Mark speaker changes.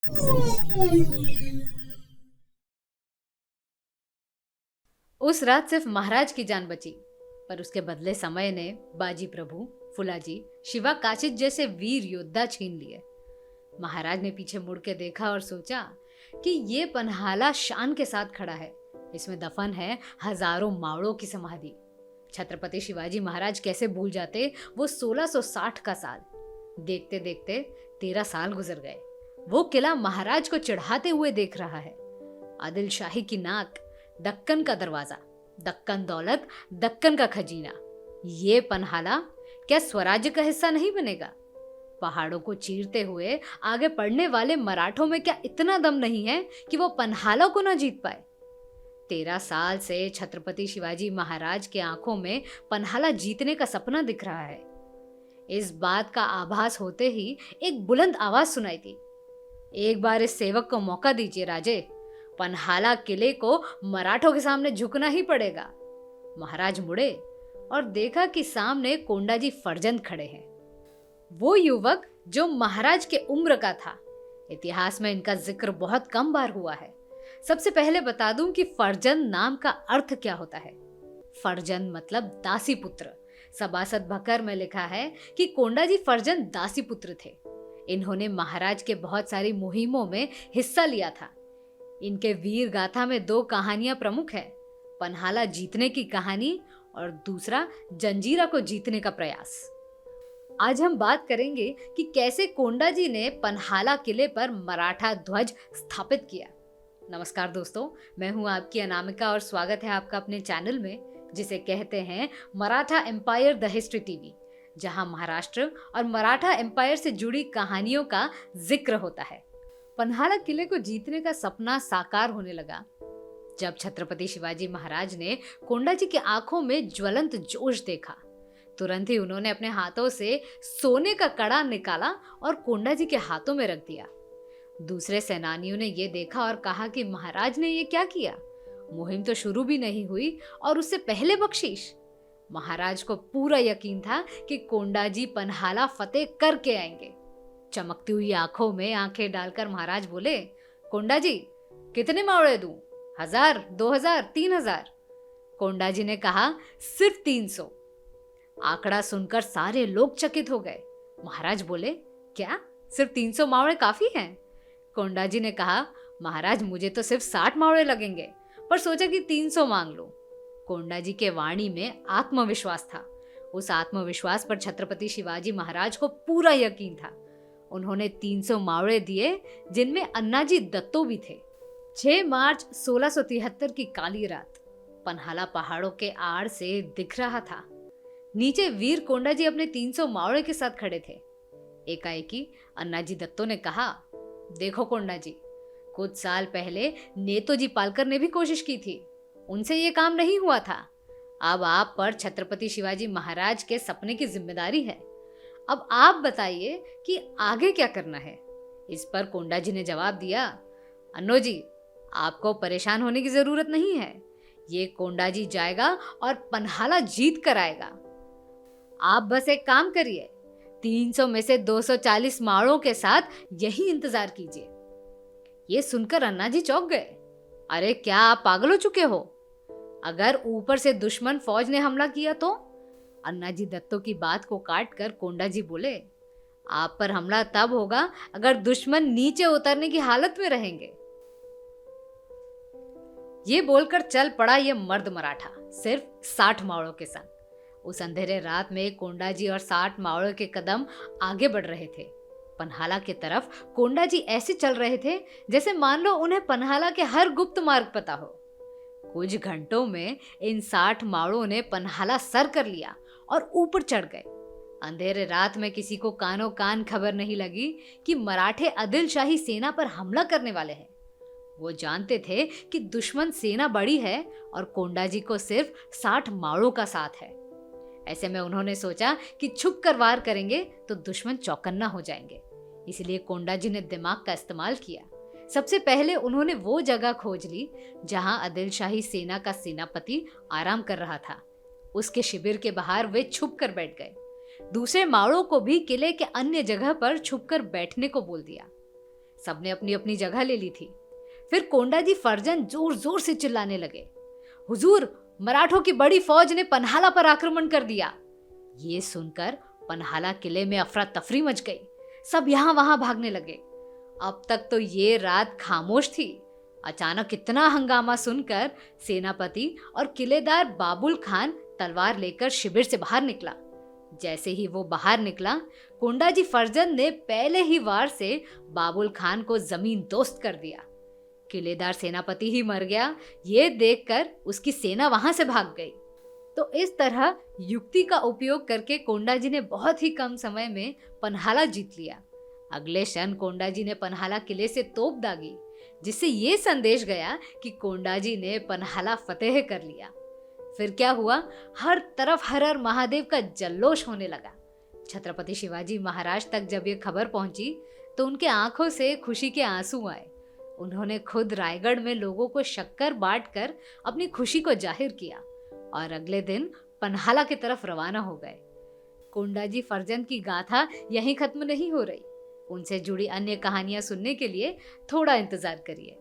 Speaker 1: उस रात सिर्फ महाराज की जान बची, पर उसके बदले समय ने बाजी प्रभु, फुलाजी, शिवा काशिद जैसे वीर योद्धा छीन लिए। महाराज ने पीछे मुड़ के देखा और सोचा कि ये पन्हाला शान के साथ खड़ा है। इसमें दफन है हजारों मावड़ों की समाधि। छत्रपति शिवाजी महाराज कैसे भूल जाते वो 1660 का साल। देखते देखते 13 साल गुजर गए। वो किला महाराज को चढ़ाते हुए देख रहा है। आदिल शाही की नाक, दक्कन का दरवाजा, दक्कन दौलत, दक्कन का खजीना। ये पन्हाला क्या स्वराज्य का हिस्सा नहीं बनेगा? पहाड़ों को चीरते हुए आगे बढ़ने वाले मराठों में क्या इतना दम नहीं है कि वो पन्हाला को ना जीत पाए? 13 साल से छत्रपति शिवाजी महाराज के आंखों में पन्हाला जीतने का सपना दिख रहा है। इस बात का आभास होते ही एक बुलंद आवाज सुनाई दी। एक बार इस सेवक को मौका दीजिए राजे, पन्हाला किले को मराठों के सामने झुकना ही पड़ेगा। महाराज मुड़े और देखा कि सामने कोंडाजी फर्जंद खड़े हैं। वो युवक जो महाराज के उम्र का था। इतिहास में इनका जिक्र बहुत कम बार हुआ है। सबसे पहले बता दूं कि फर्जंद नाम का अर्थ क्या होता है। फर्जंद मतलब दासी पुत्र। सभासद भकर में लिखा है कि कोंडाजी फर्जंद दासी पुत्र थे। इन्होंने महाराज के बहुत सारी मुहिमों में हिस्सा लिया था। इनके वीर गाथा में 2 कहानियां प्रमुख है, पन्हाला जीतने की कहानी और दूसरा जंजीरा को जीतने का प्रयास। आज हम बात करेंगे कि कैसे कोंडाजी ने पन्हाला किले पर मराठा ध्वज स्थापित किया। नमस्कार दोस्तों, मैं हूं आपकी अनामिका और स्वागत है आपका अपने चैनल में, जिसे कहते हैं Maratha empire the history TV, जहां महाराष्ट्र और मराठा एम्पायर से जुड़ी कहानियों का जिक्र होता है। पन्हाला किले को जीतने का सपना साकार होने लगा जब छत्रपति शिवाजी महाराज ने कोंडाजी की आंखों में ज्वलंत जोश देखा। तुरंत ही उन्होंने अपने हाथों से सोने का कड़ा निकाला और कोंडाजी के हाथों में रख दिया। दूसरे सेनानियों ने यह देखा और कहा कि महाराज ने ये क्या किया? मुहिम तो शुरू भी नहीं हुई और उससे पहले बख्शीश। महाराज को पूरा यकीन था कि कोंडाजी पन्हाला फतेह करके आएंगे। चमकती हुई आंखों में आंखें डालकर महाराज बोले, कोंडाजी कितने मावड़े दूं? 1000, 2000, 3000? कोंडाजी ने कहा, सिर्फ 300। आंकड़ा सुनकर सारे लोग चकित हो गए। महाराज बोले, क्या सिर्फ 300 मावड़े काफी हैं? कोंडाजी ने कहा, महाराज मुझे तो सिर्फ 60 मावड़े लगेंगे, पर सोचा कि 300 मांग लो। कोंडाजी के वाणी में आत्मविश्वास था। उस आत्मविश्वास पर छत्रपति शिवाजी महाराज को पूरा यकीन था। उन्होंने 300 मावड़े दिए, जिनमें अन्नाजी दत्तो भी थे। 6 मार्च 1673 की काली रात पन्हाला पहाड़ों के आड़ से दिख रहा था। नीचे वीर कोंडाजी अपने 300 मावड़े के साथ खड़े थे। एकाएकी अन्नाजी दत्तो ने कहा, देखो कोंडाजी, कुछ साल पहले नेतोजी पालकर ने भी कोशिश की थी, उनसे ये काम नहीं हुआ था। अब आप पर छत्रपति शिवाजी महाराज के सपने की जिम्मेदारी है। अब आप बताइए कि आगे क्या करना है। इस पर कोंडाजी ने जवाब दिया, अन्नो जी, आपको परेशान होने की जरूरत नहीं है। ये कोंडाजी जाएगा और पन्हाला जीत कर आएगा। आप बस एक काम करिए, 300 में से 240 मावड़ों के साथ यही इंतजार कीजिए। ये सुनकर अन्ना जी चौंक गए। अरे क्या आप पागल हो चुके हो? अगर ऊपर से दुश्मन फौज ने हमला किया तो? अन्नाजी दत्तो की बात को काटकर कोंडाजी बोले, आप पर हमला तब होगा अगर दुश्मन नीचे उतरने की हालत में रहेंगे। ये बोलकर चल पड़ा ये मर्द मराठा सिर्फ 60 मावड़ों के संग। उस अंधेरे रात में कोंडाजी और 60 मावड़ों के कदम आगे बढ़ रहे थे। पन्हाला की तरफ कोंडाजी ऐसे चल रहे थे जैसे मान लो उन्हें पन्हाला के हर गुप्त मार्ग पता हो। कुछ घंटों में इन 60 मावड़ों ने पन्हाला सर कर लिया और ऊपर चढ़ गए। अंधेरे रात में किसी को कानों कान खबर नहीं लगी कि मराठे आदिल शाही सेना पर हमला करने वाले हैं। वो जानते थे कि दुश्मन सेना बड़ी है और कोंडाजी को सिर्फ 60 मावड़ों का साथ है। ऐसे में उन्होंने सोचा कि छुप कर वार करेंगे तो दुश्मन चौकन्ना हो जाएंगे। इसलिए कोंडाजी ने दिमाग का इस्तेमाल किया। सबसे पहले उन्होंने वो जगह खोज ली जहां आदिल शाही सेना का सेनापति आराम कर रहा था। उसके शिविर के बाहर वे छुप कर बैठ गए। दूसरे मावड़ों को भी किले के अन्य जगह पर छुपकर बैठने को बोल दिया। सबने अपनी अपनी जगह ले ली थी। फिर कोंडा जी फर्जन जोर जोर से चिल्लाने लगे, हुजूर, मराठों की बड़ी फौज ने पन्हाला पर आक्रमण कर दिया। ये सुनकर पन्हाला किले में अफरा तफरी मच गई। सब यहाँ वहां भागने लगे। अब तक तो ये रात खामोश थी। अचानक इतना हंगामा सुनकर सेनापति और किलेदार बाबुल खान तलवार लेकर शिविर से बाहर निकला। जैसे ही वो बाहर निकला, कोंडा जी फर्जंद ने पहले ही वार से बाबुल खान को जमीन दोस्त कर दिया। किलेदार सेनापति ही मर गया, ये देखकर उसकी सेना वहां से भाग गई। तो इस तरह युक्ति का उपयोग करके कोंडा जी ने बहुत ही कम समय में पन्हाला जीत लिया। अगले क्षण कोंडा जी ने पन्हाला किले से तोप दागी, जिससे ये संदेश गया कि कोंडा जी ने पन्हाला फतेह कर लिया। फिर क्या हुआ, हर तरफ हर हर महादेव का जल्लोष होने लगा। छत्रपति शिवाजी महाराज तक जब ये खबर पहुंची तो उनके आंखों से खुशी के आंसू आए। उन्होंने खुद रायगढ़ में लोगों को शक्कर बांटकर अपनी खुशी को जाहिर किया और अगले दिन पन्हाला की तरफ रवाना हो गए। कोंडा जी फर्जंद की गाथा यहीं खत्म नहीं हो रही। उनसे जुड़ी अन्य कहानियां सुनने के लिए थोड़ा इंतजार करिए।